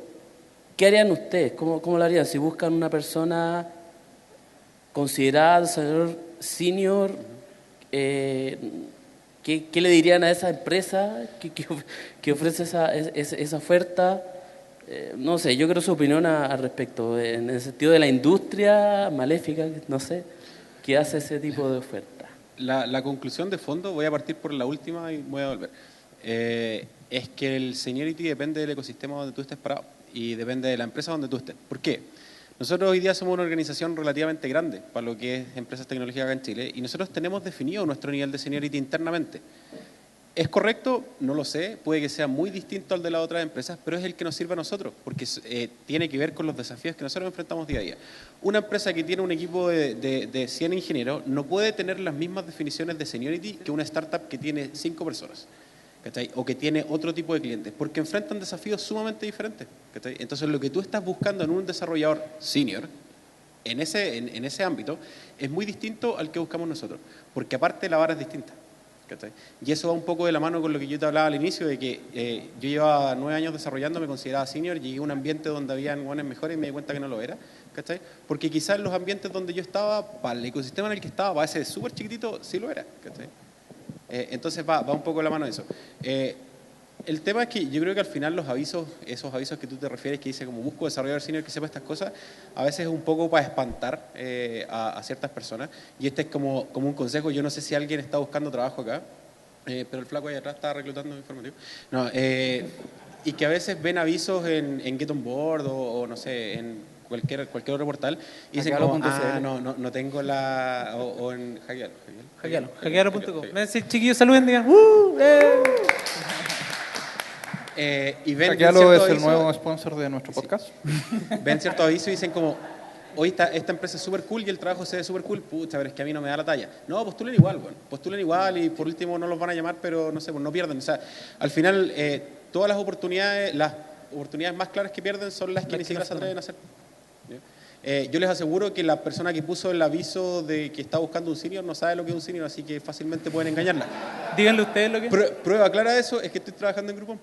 ¿qué harían ustedes? ¿Cómo lo harían? Si buscan una persona considerada desarrollador senior, ¿qué le dirían a esa empresa que ofrece esa oferta? No sé, yo quiero su opinión al respecto, en el sentido de la industria maléfica, no sé, que hace ese tipo de oferta. La conclusión de fondo, voy a partir por la última y voy a volver. Es que el seniority depende del ecosistema donde tú estés parado y depende de la empresa donde tú estés. ¿Por qué? Nosotros hoy día somos una organización relativamente grande para lo que es empresas tecnológicas acá en Chile y nosotros tenemos definido nuestro nivel de seniority internamente. ¿Es correcto? No lo sé, puede que sea muy distinto al de las otras empresas, pero es el que nos sirve a nosotros, porque tiene que ver con los desafíos que nosotros enfrentamos día a día. Una empresa que tiene un equipo de 100 ingenieros no puede tener las mismas definiciones de seniority que una startup que tiene 5 personas, ¿cachai? O que tiene otro tipo de clientes, porque enfrentan desafíos sumamente diferentes, ¿cachai? Entonces lo que tú estás buscando en un desarrollador senior, en ese ámbito, es muy distinto al que buscamos nosotros, porque aparte la vara es distinta. ¿Cachai? Y eso va un poco de la mano con lo que yo te hablaba al inicio, de que yo llevaba 9 años desarrollando, me consideraba senior, llegué a un ambiente donde había guanes mejores y me di cuenta que no lo era, ¿cachai? Porque quizás en los ambientes donde yo estaba, para el ecosistema en el que estaba, para ese súper chiquitito, sí lo era, ¿cachai? Entonces va un poco de la mano de eso. El tema es que yo creo que al final esos avisos que tú te refieres, que dice como busco desarrollador senior que sepa estas cosas, a veces es un poco para espantar a ciertas personas. Y este es como un consejo. Yo no sé si alguien está buscando trabajo acá, pero el flaco ahí atrás está reclutando informativo. No, y que a veces ven avisos en Get On Board o no sé, en cualquier otro portal y dicen como, no tengo la... o en Hackealo.com. Chiquillos, saluden, digan, y ven Hackealo es cierto el aviso, nuevo sponsor de nuestro podcast. ven cierto aviso y dicen como, hoy esta empresa es súper cool y el trabajo se ve súper cool, pucha, pero es que a mí no me da la talla. No, postulen igual, bueno, postulen igual y por último no los van a llamar, pero no sé, pues no pierden. O sea, al final todas las oportunidades más claras que pierden son las que ni siquiera se atreven a hacer. Yo les aseguro que la persona que puso el aviso de que está buscando un senior no sabe lo que es un senior, así que fácilmente pueden engañarla. Díganle ustedes lo que es. Prueba clara de eso es que estoy trabajando en Groupon.